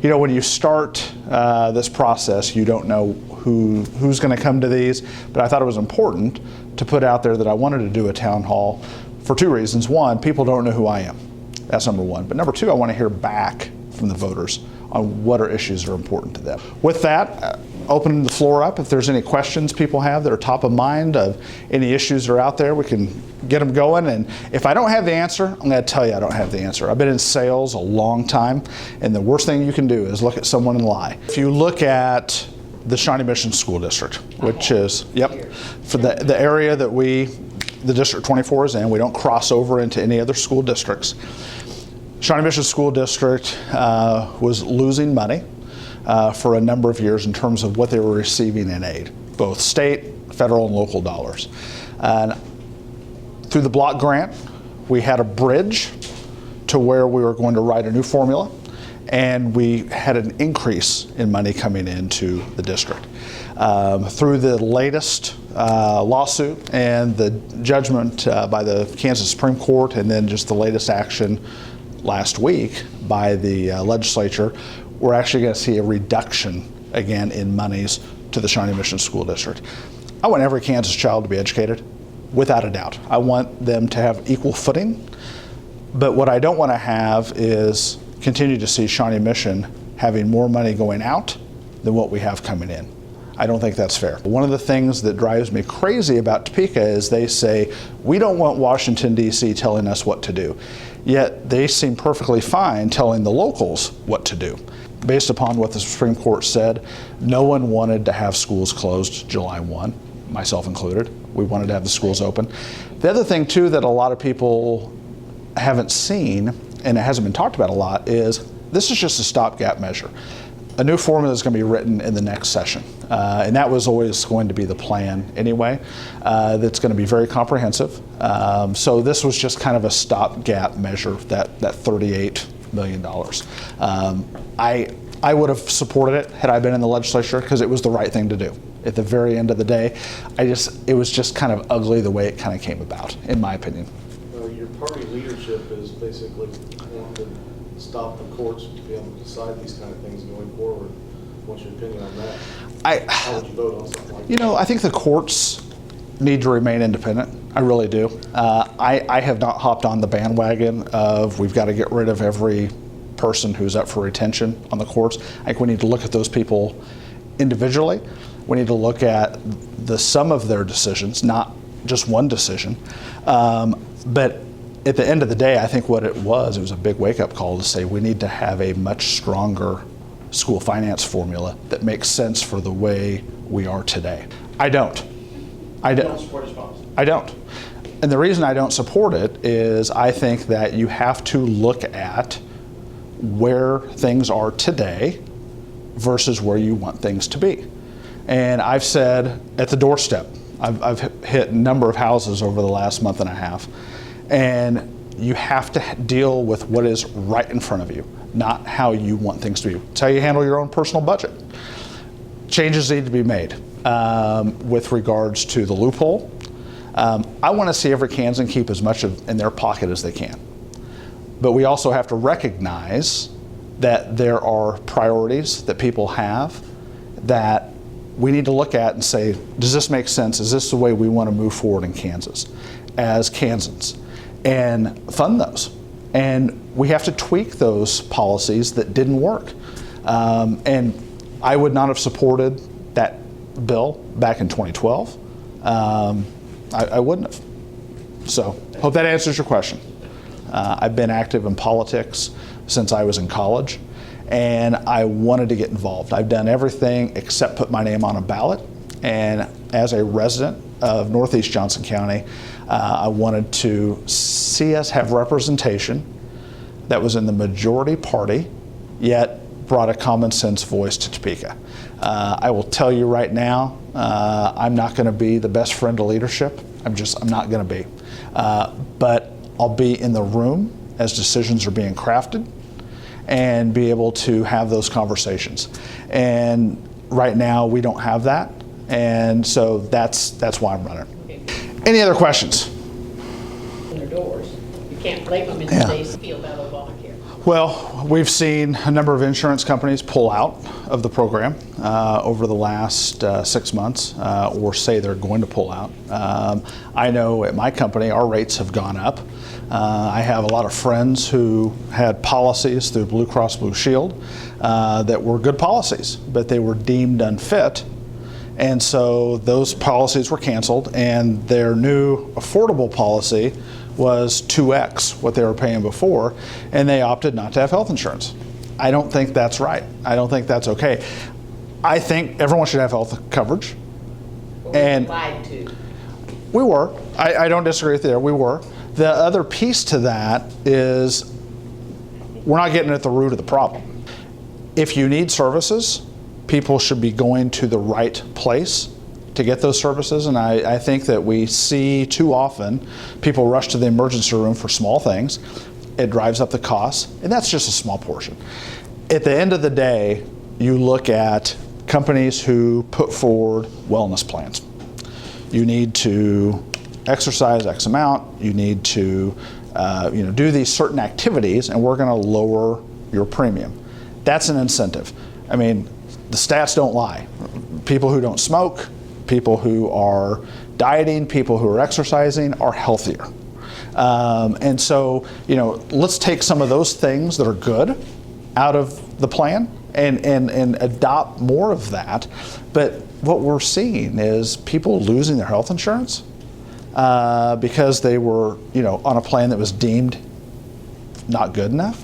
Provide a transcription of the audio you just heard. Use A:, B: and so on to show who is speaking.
A: you know, when you start this process, you don't know who's going to come to these, but I thought it was important to put out there that I wanted to do a town hall for two reasons. One, people don't know who I am. That's number one. But number two, I want to hear back from the voters on what are issues that are important to them. With that, open the floor up. If there's any questions people have that are top of mind of any issues that are out there, we can get them going. And if I don't have the answer, I'm going to tell you I don't have the answer. I've been in sales a long time, and the worst thing you can do is look at someone and lie. If you look at the Shawnee Mission School District, which is, for the area that the District 24 is in, we don't cross over into any other school districts. Shawnee Mission School District was losing money for a number of years in terms of what they were receiving in aid, both state, federal, and local dollars. And through the block grant, we had a bridge to where we were going to write a new formula, and we had an increase in money coming into the district. Through the latest lawsuit and the judgment by the Kansas Supreme Court, and then just the latest action last week by the legislature, we're actually going to see a reduction again in monies to the Shawnee Mission School District. I want every Kansas child to be educated, without a doubt. I want them to have equal footing, but what I don't want to have is continue to see Shawnee Mission having more money going out than what we have coming in. I don't think that's fair. One of the things that drives me crazy about Topeka is they say, we don't want Washington, D.C. telling us what to do. Yet they seem perfectly fine telling the locals what to do. Based upon what the Supreme Court said, no one wanted to have schools closed July 1, myself included. We wanted to have the schools open. The other thing too that a lot of people haven't seen, and it hasn't been talked about a lot, is this is just a stopgap measure. A new formula is going to be written in the next session, and that was always going to be the plan anyway. That's going to be very comprehensive. So this was just kind of a stopgap measure, that $38 million. I would have supported it had I been in the legislature because it was the right thing to do. At the very end of the day, it was just kind of ugly the way it kind of came about, in my opinion.
B: Well, your party leadership is basically wanting to stop the courts to be able to decide these kind of things going forward. What's your opinion on that? How would you vote on something like that?
A: I think the courts need to remain independent. I really do. I have not hopped on the bandwagon of we've got to get rid of every person who's up for retention on the courts. I think we need to look at those people individually. We need to look at the sum of their decisions, not just one decision. But at the end of the day, I think what it was a big wake-up call to say we need to have a much stronger school finance formula that makes sense for the way we are today. I don't.
C: You don't support his policy?
A: I don't. And the reason I don't support it is I think that you have to look at where things are today versus where you want things to be. And I've said at the doorstep, I've hit a number of houses over the last month and a half, and you have to deal with what is right in front of you, not how you want things to be. It's how you handle your own personal budget. Changes need to be made with regards to the loophole. I want to see every Kansan keep as much in their pocket as they can. But we also have to recognize that there are priorities that people have that we need to look at and say, does this make sense? Is this the way we want to move forward in Kansas as Kansans? And fund those. And we have to tweak those policies that didn't work. And I would not have supported that bill back in 2012. I wouldn't have. So, hope that answers your question. I've been active in politics since I was in college, and I wanted to get involved. I've done everything except put my name on a ballot, and as a resident of Northeast Johnson County, I wanted to see us have representation that was in the majority party, yet brought a common sense voice to Topeka. I will tell you right now, I'm not going to be the best friend to leadership. I'm not going to be. But I'll be in the room as decisions are being crafted and be able to have those conversations. And right now we don't have that, and so that's why I'm running.
D: Okay.
A: Any other questions?
D: In their doors. You can't blame them in today's field about Obamacare.
A: Well, we've seen a number of insurance companies pull out of the program over the last 6 months, or say they're going to pull out. I know at my company our rates have gone up. I have a lot of friends who had policies through Blue Cross Blue Shield that were good policies, but they were deemed unfit. And so those policies were canceled, and their new affordable policy was 2x what they were paying before, and they opted not to have health insurance. I don't think that's right. I don't think that's okay. I think everyone should have health coverage. And
D: lied to.
A: We were. I don't disagree with you there. We were. The other piece to that is we're not getting at the root of the problem. If you need services, people should be going to the right place to get those services, and I think that we see too often people rush to the emergency room for small things. It drives up the costs, and that's just a small portion. At the end of the day, you look at companies who put forward wellness plans. You need to exercise X amount, you need to do these certain activities, and we're going to lower your premium. That's an incentive. I mean, the stats don't lie. People who don't smoke, people who are dieting, people who are exercising are healthier. And so, let's take some of those things that are good out of the plan and adopt more of that. But what we're seeing is people losing their health insurance because they were, on a plan that was deemed not good enough.